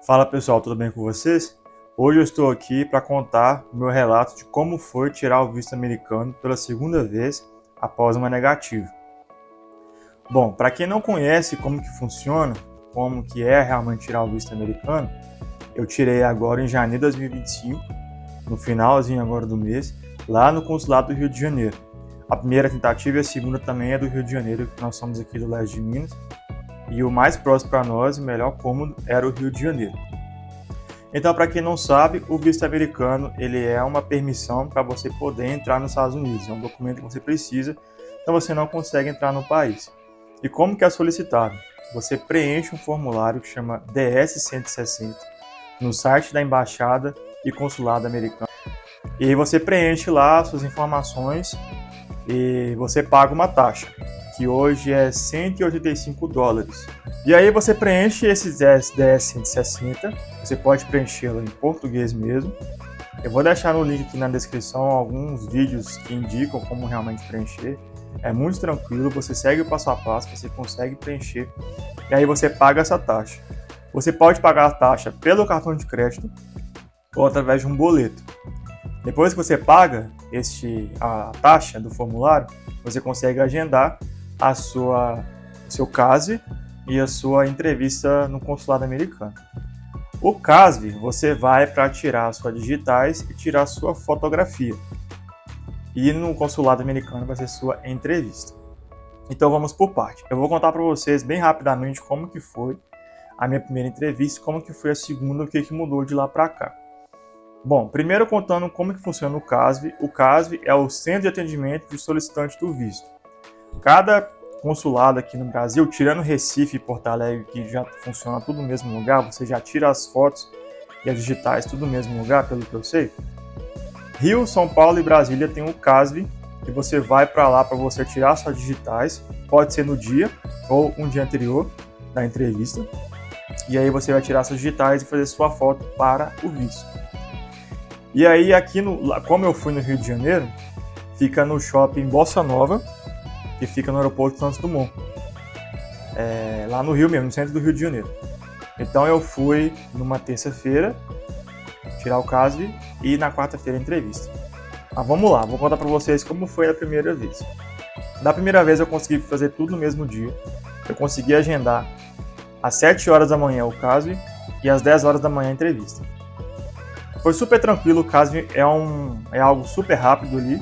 Fala pessoal, tudo bem com vocês? Hoje eu estou aqui para contar o meu relato de como foi tirar o visto americano pela segunda vez após uma negativa. Bom, para quem não conhece como que funciona, como que é realmente tirar o visto americano, eu tirei agora em janeiro de 2025, no finalzinho agora do mês, lá no consulado do Rio de Janeiro. A primeira tentativa e a segunda também é do Rio de Janeiro, que nós somos aqui do leste de Minas, e o mais próximo para nós, o melhor cômodo, era o Rio de Janeiro. Então, para quem não sabe, o visto americano ele é uma permissão para você poder entrar nos Estados Unidos. É um documento que você precisa, então você não consegue entrar no país. E como que é solicitado? Você preenche um formulário que chama DS-160 no site da Embaixada e Consulado americano. E aí você preenche lá suas informações e você paga uma taxa, que hoje é $185. E aí você preenche esses 10-160, você pode preenchê-lo em português mesmo. Eu vou deixar no link aqui na descrição alguns vídeos que indicam como realmente preencher. É muito tranquilo, você segue o passo a passo, você consegue preencher e aí você paga essa taxa. Você pode pagar a taxa pelo cartão de crédito ou através de um boleto. Depois que você paga a taxa do formulário, você consegue agendar o seu CASV e a sua entrevista no consulado americano. O CASV, você vai para tirar as suas digitais e tirar a sua fotografia. E no consulado americano vai ser sua entrevista. Então vamos por parte. Eu vou contar para vocês bem rapidamente como que foi a minha primeira entrevista, como que foi a segunda, o que mudou de lá para cá. Bom, primeiro contando como que funciona o CASV. O CASV é o Centro de Atendimento de Solicitante do Visto. Cada consulado aqui no Brasil, tirando Recife e Porto Alegre, que já funciona tudo no mesmo lugar, você já tira as fotos e as digitais tudo no mesmo lugar, pelo que eu sei. Rio, São Paulo e Brasília tem o CASV, que você vai para lá para você tirar suas digitais, pode ser no dia ou um dia anterior da entrevista, e aí você vai tirar suas digitais e fazer sua foto para o visto. E aí aqui, como eu fui no Rio de Janeiro, fica no shopping Bossa Nova, que fica no aeroporto Santos Dumont, lá no Rio mesmo, no centro do Rio de Janeiro. Então eu fui numa terça-feira tirar o CASV e na quarta-feira a entrevista. Mas vamos lá, vou contar para vocês como foi a primeira vez. Da primeira vez eu consegui fazer tudo no mesmo dia. Eu consegui agendar às 7 horas da manhã o CASV e às 10 horas da manhã a entrevista. Foi super tranquilo, o CASV é algo super rápido ali,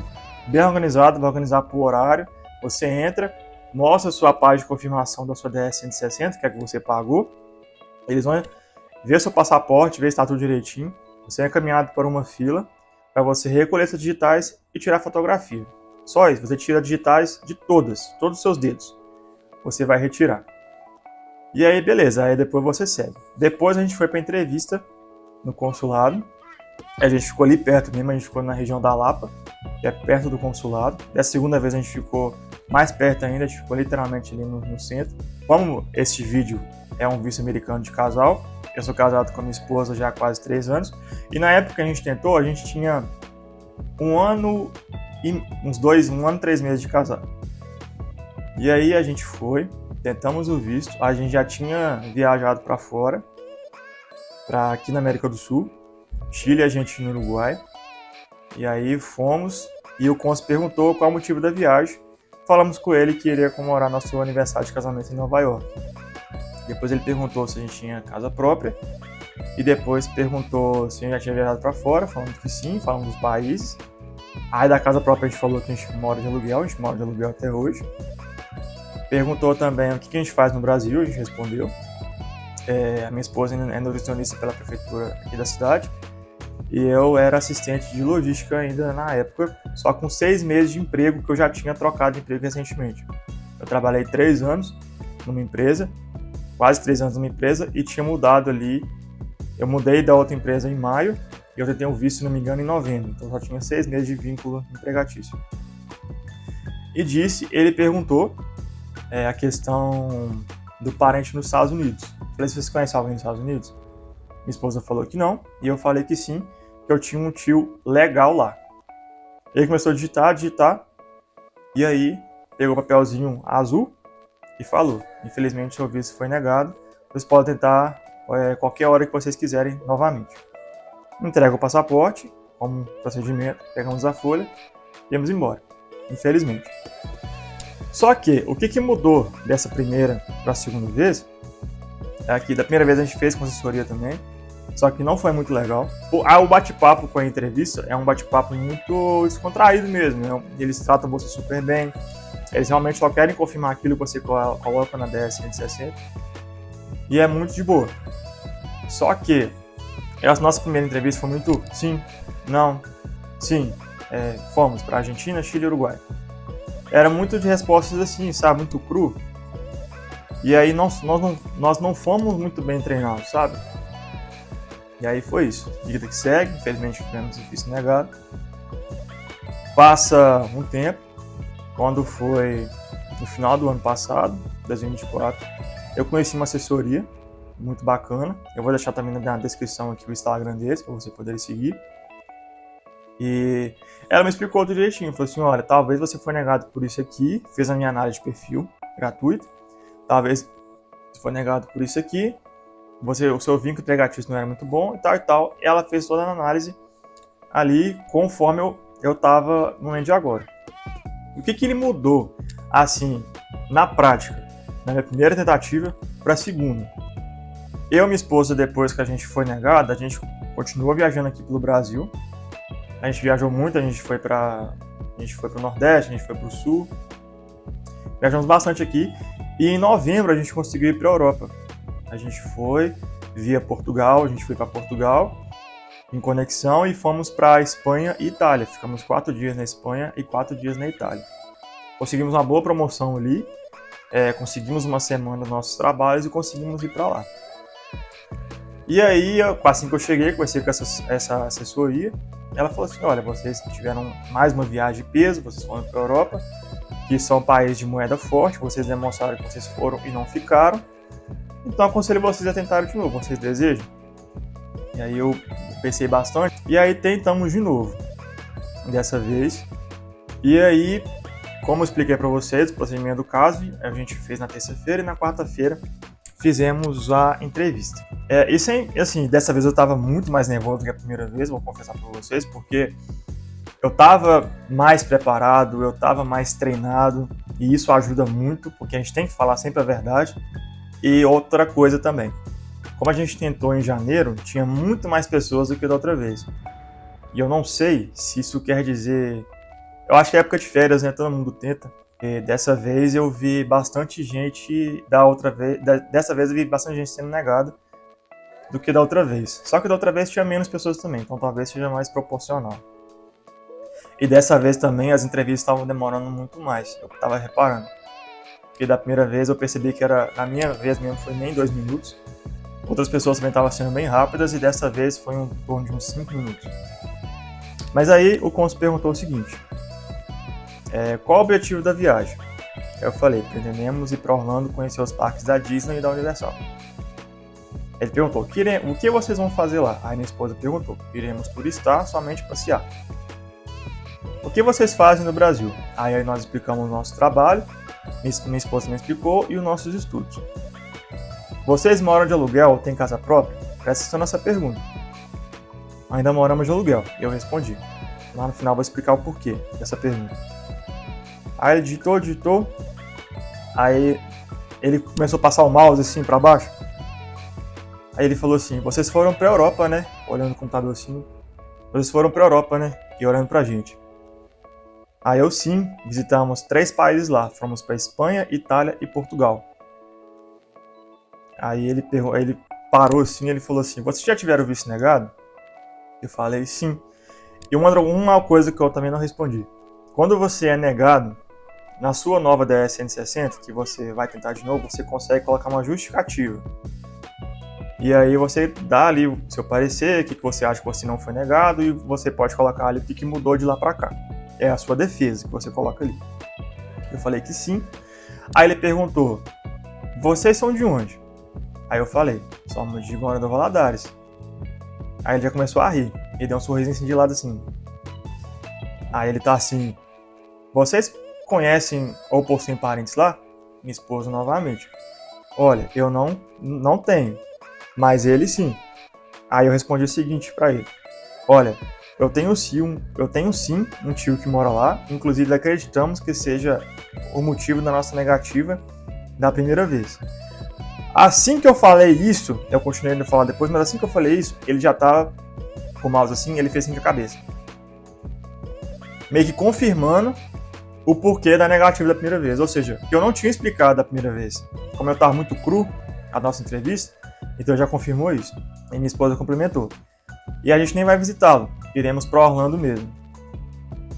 bem organizado, vai organizar por horário. Você entra, mostra a sua página de confirmação da sua DS-160, que é que você pagou. Eles vão ver seu passaporte, ver se está tudo direitinho. Você é encaminhado para uma fila para você recolher suas digitais e tirar fotografia. Só isso, você tira digitais de todos os seus dedos. Você vai retirar. E aí, beleza, aí depois você segue. Depois a gente foi para a entrevista no consulado. A gente ficou ali perto mesmo, a gente ficou na região da Lapa, que é perto do consulado. Dessa segunda vez a gente ficou mais perto ainda, a gente ficou literalmente ali no centro. Como este vídeo é um visto americano de casal, eu sou casado com a minha esposa já há quase 3 anos, e na época que a gente tentou, a gente tinha um ano e 3 meses de casado. E aí a gente foi, tentamos o visto, a gente já tinha viajado para fora, para aqui na América do Sul, Chile, Argentina e Uruguai. E aí fomos e o cônsul perguntou qual o motivo da viagem. Falamos com ele que iria comemorar nosso aniversário de casamento em Nova York. Depois ele perguntou se a gente tinha casa própria e depois perguntou se a gente já tinha viajado para fora, falando que sim, falando dos países. Aí da casa própria a gente falou que a gente mora de aluguel, a gente mora de aluguel até hoje. Perguntou também o que a gente faz no Brasil, a gente respondeu. A minha esposa é nutricionista pela prefeitura aqui da cidade. E eu era assistente de logística ainda na época, só com 6 meses de emprego, que eu já tinha trocado de emprego recentemente. Eu trabalhei 3 anos numa empresa, quase 3 anos numa empresa, e tinha mudado ali. Eu mudei da outra empresa em maio, e eu tentei o visto, se não me engano, em novembro. Então só tinha 6 meses de vínculo empregatício. E ele perguntou a questão do parente nos Estados Unidos. Falei, se vocês conhecem alguém nos Estados Unidos? Minha esposa falou que não, e eu falei que sim, que eu tinha um tio legal lá. Ele começou a digitar, e aí pegou o papelzinho azul e falou: infelizmente seu visto foi negado, vocês podem tentar qualquer hora que vocês quiserem novamente. Entrega o passaporte, como procedimento, pegamos a folha e vamos embora, infelizmente. Só que, o que mudou dessa primeira para a segunda vez, é que da primeira vez a gente fez com assessoria também, só que não foi muito legal. O bate-papo com a entrevista é um bate-papo muito descontraído mesmo, né? Eles tratam você super bem, eles realmente só querem confirmar aquilo que você coloca na DS-160, e é muito de boa. Só que a nossa primeira entrevista foi muito sim, não, sim, fomos para Argentina, Chile e Uruguai. Era muito de respostas assim, sabe, muito cru. E aí nós não fomos muito bem treinados, sabe? E aí foi isso. Vida que segue, infelizmente tivemos o visto negado. Passa um tempo, quando foi no final do ano passado, 2024, eu conheci uma assessoria muito bacana. Eu vou deixar também na descrição aqui o Instagram deles, para você poder seguir. E ela me explicou tudo direitinho. Falou assim, olha, talvez você foi negado por isso aqui. Fez a minha análise de perfil gratuito. Talvez você foi negado por isso aqui. O seu vínculo empregatício não era muito bom e tal e tal. Ela fez toda a análise ali conforme eu estava no momento de agora. O que ele mudou, assim, na prática, na minha primeira tentativa para a segunda? Eu e minha esposa, depois que a gente foi negado, a gente continuou viajando aqui pelo Brasil. A gente viajou muito, a gente foi para o Nordeste, a gente foi para o Sul. Viajamos bastante aqui. E em novembro a gente conseguiu ir para a Europa. A gente foi via Portugal, a gente foi para Portugal em conexão e fomos para Espanha e Itália. Ficamos 4 dias na Espanha e 4 dias na Itália. Conseguimos uma boa promoção ali, conseguimos uma semana dos nossos trabalhos e conseguimos ir para lá. E aí, assim que eu cheguei, conversei com essa assessoria, ela falou assim, olha, vocês tiveram mais uma viagem de peso, vocês foram para a Europa, que são países de moeda forte, vocês demonstraram que vocês foram e não ficaram, então aconselho vocês a tentarem de novo, vocês desejam? E aí eu pensei bastante, e aí tentamos de novo, dessa vez. E aí, como eu expliquei para vocês, o procedimento do caso, a gente fez na terça-feira e na quarta-feira fizemos a entrevista. Isso assim, dessa vez eu estava muito mais nervoso do que a primeira vez, vou confessar para vocês, porque eu estava mais preparado, eu estava mais treinado, e isso ajuda muito, porque a gente tem que falar sempre a verdade. E outra coisa também, como a gente tentou em janeiro, tinha muito mais pessoas do que da outra vez. E eu não sei se isso quer dizer... Eu acho que é época de férias, né? Todo mundo tenta. E dessa vez eu vi bastante gente, dessa vez eu vi bastante gente sendo negada do que da outra vez. Só que da outra vez tinha menos pessoas também, então talvez seja mais proporcional. E dessa vez também as entrevistas estavam demorando muito mais, eu estava reparando. Porque da primeira vez eu percebi que na minha vez mesmo foi nem 2 minutos. Outras pessoas também estavam sendo bem rápidas e dessa vez foi em torno de uns 5 minutos. Mas aí o cônsul perguntou o seguinte, qual o objetivo da viagem? Eu falei, pretendemos ir para Orlando conhecer os parques da Disney e da Universal. Ele perguntou, o que vocês vão fazer lá? Aí minha esposa perguntou, iremos turistar, somente passear. O que vocês fazem no Brasil? Aí nós explicamos o nosso trabalho, minha esposa me explicou, e os nossos estudos. Vocês moram de aluguel ou têm casa própria? Presta atenção nessa pergunta. Ainda moramos de aluguel, eu respondi. Lá no final vou explicar o porquê dessa pergunta. Aí ele digitou, aí ele começou a passar o mouse assim para baixo. Aí ele falou assim, vocês foram pra Europa, né? Olhando o computador assim. Vocês foram pra Europa, né? E olhando pra gente. Aí eu sim, visitamos 3 países lá. Fomos pra Espanha, Itália e Portugal. Aí ele parou assim, ele falou assim, vocês já tiveram visto negado? Eu falei sim. E uma coisa que eu também não respondi. Quando você é negado, na sua nova DS-160, que você vai tentar de novo, você consegue colocar uma justificativa. E aí você dá ali o seu parecer, o que você acha que você não foi negado, e você pode colocar ali o que mudou de lá pra cá. É a sua defesa que você coloca ali. Eu falei que sim. Aí ele perguntou, vocês são de onde? Aí eu falei, somos de Governador Valadares. Aí ele já começou a rir, ele deu um sorrisinho assim de lado assim. Aí ele tá assim, vocês conhecem ou possuem parentes lá? Minha esposa novamente. Olha, eu não tenho. mas ele sim. Aí eu respondi o seguinte para ele: olha, eu tenho sim um tio que mora lá, inclusive acreditamos que seja o motivo da nossa negativa da primeira vez. Assim que eu falei isso, eu continuei a falar depois, mas assim que eu falei isso, ele já tava com o mouse assim, ele fez assim com a cabeça. Meio que confirmando o porquê da negativa da primeira vez. Ou seja, que eu não tinha explicado da primeira vez. Como eu tava muito cru a nossa entrevista, então já confirmou isso. E minha esposa complementou. E a gente nem vai visitá-lo, iremos para Orlando mesmo.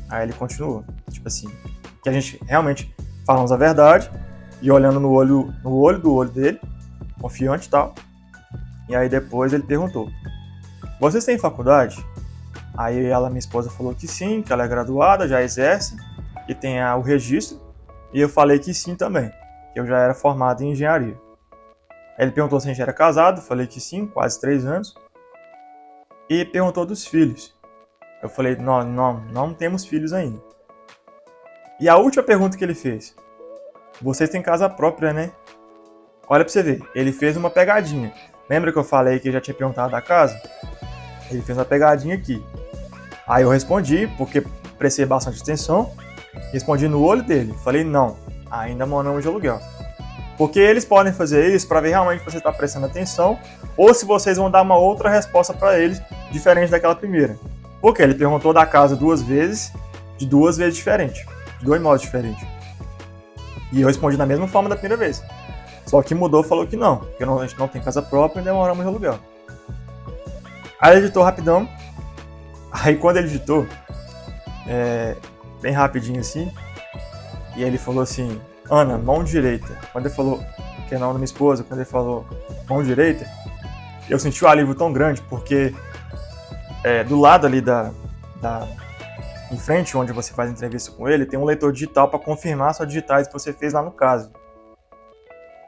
Aí ele continuou, tipo assim, que a gente realmente falamos a verdade, e olhando no olho dele, confiante e tal. E aí depois ele perguntou: vocês têm faculdade? Aí ela, minha esposa, falou que sim, que ela é graduada, já exerce, e tem o registro. E eu falei que sim também, que eu já era formado em engenharia. Aí ele perguntou se a gente era casado, falei que sim, quase 3 anos. E perguntou dos filhos. Eu falei: não temos filhos ainda. E a última pergunta que ele fez: vocês têm casa própria, né? Olha pra você ver, ele fez uma pegadinha. Lembra que eu falei que eu já tinha perguntado da casa? Ele fez uma pegadinha aqui. Aí eu respondi, porque prestei bastante atenção, respondi no olho dele. Falei: não, ainda moramos de aluguel. Porque eles podem fazer isso para ver realmente se você está prestando atenção, ou se vocês vão dar uma outra resposta para eles, diferente daquela primeira. Porque ele perguntou da casa 2 vezes, de 2 vezes diferente, de 2 modos diferentes. E eu respondi da mesma forma da primeira vez. Só que mudou, falou que não, porque a gente não tem casa própria e demoramos de aluguel. Aí ele editou rapidão. Aí quando ele editou, bem rapidinho assim, e aí ele falou assim: Ana, mão direita. Quando ele falou, que é o nome da minha esposa, quando ele falou mão direita, eu senti um alívio tão grande, porque do lado ali em frente, onde você faz entrevista com ele, tem um leitor digital para confirmar suas digitais que você fez lá no caso.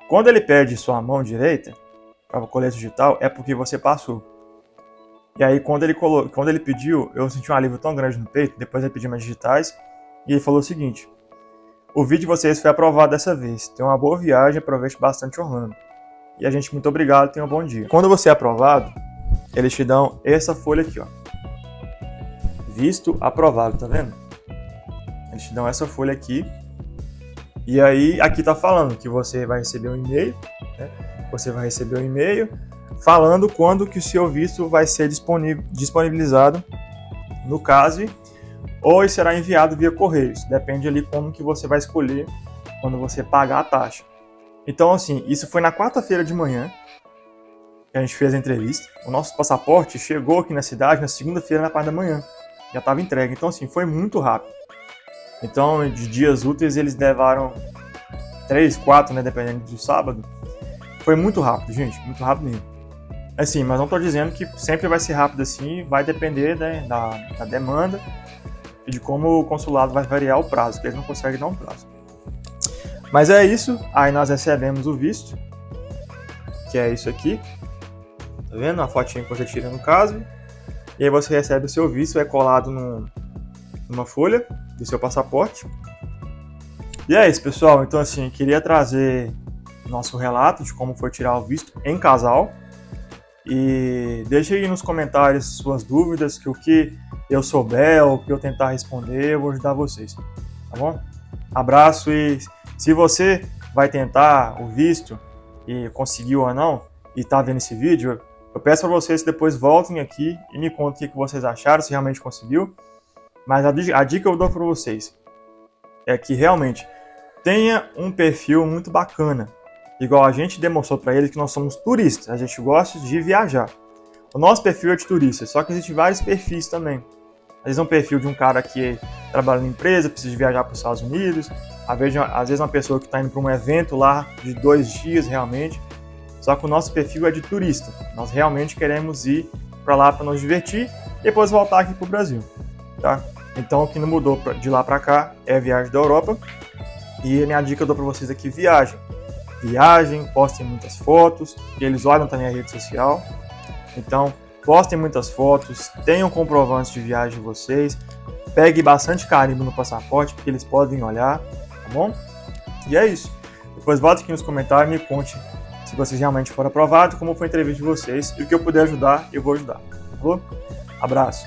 Quando ele pede sua mão direita para o colete digital, é porque você passou. E aí quando ele pediu, eu senti um alívio tão grande no peito. Depois ele pediu minhas digitais e ele falou o seguinte: o vídeo de vocês foi aprovado dessa vez. Tenha uma boa viagem, aproveite bastante Orlando. E a gente, muito obrigado, tenha um bom dia. Quando você é aprovado, eles te dão essa folha aqui, ó. Visto aprovado, tá vendo? Eles te dão essa folha aqui. E aí, aqui tá falando que você vai receber um e-mail, né? Você vai receber um e-mail falando quando que o seu visto vai ser disponibilizado no CASV, ou será enviado via Correios. Depende ali como que você vai escolher quando você pagar a taxa. Então, assim, isso foi na quarta-feira de manhã que a gente fez a entrevista. O nosso passaporte chegou aqui na cidade na segunda-feira, na parte da manhã. Já estava entregue. Então, assim, foi muito rápido. Então, de dias úteis, eles levaram 3, 4, né, dependendo do sábado. Foi muito rápido, gente, muito rápido mesmo. Assim, mas não estou dizendo que sempre vai ser rápido assim, vai depender, né, da demanda e de como o consulado vai variar o prazo, porque eles não conseguem dar um prazo. Mas é isso, aí nós recebemos o visto, que é isso aqui, tá vendo? A fotinha que você tira no caso, e aí você recebe o seu visto, é colado numa folha do seu passaporte. E é isso, pessoal, então assim, queria trazer nosso relato de como foi tirar o visto em casal. E deixe aí nos comentários suas dúvidas, que o que eu souber ou o que eu tentar responder, eu vou ajudar vocês, tá bom? Abraço, e se você vai tentar o visto e conseguiu ou não, e tá vendo esse vídeo, eu peço para vocês que depois voltem aqui e me contem o que vocês acharam, se realmente conseguiu. Mas a dica que eu dou para vocês é que realmente tenha um perfil muito bacana. Igual a gente demonstrou para ele que nós somos turistas, a gente gosta de viajar. O nosso perfil é de turista, só que existem vários perfis também. Às vezes é um perfil de um cara que trabalha na empresa, precisa viajar para os Estados Unidos. Às vezes é uma pessoa que está indo para um evento lá de 2 dias realmente. Só que o nosso perfil é de turista. Nós realmente queremos ir para lá para nos divertir e depois voltar aqui para o Brasil, tá? Então o que não mudou de lá para cá é a viagem da Europa. E a minha dica que eu dou para vocês aqui: viagem, postem muitas fotos, que eles olham também a rede social. Então, postem muitas fotos, tenham comprovantes de viagem de vocês, pegue bastante carimbo no passaporte, porque eles podem olhar, tá bom? E é isso. Depois volta aqui nos comentários e me conte se se vocês realmente forem aprovados, como foi a entrevista de vocês, e o que eu puder ajudar, eu vou ajudar. Tá bom? Abraço!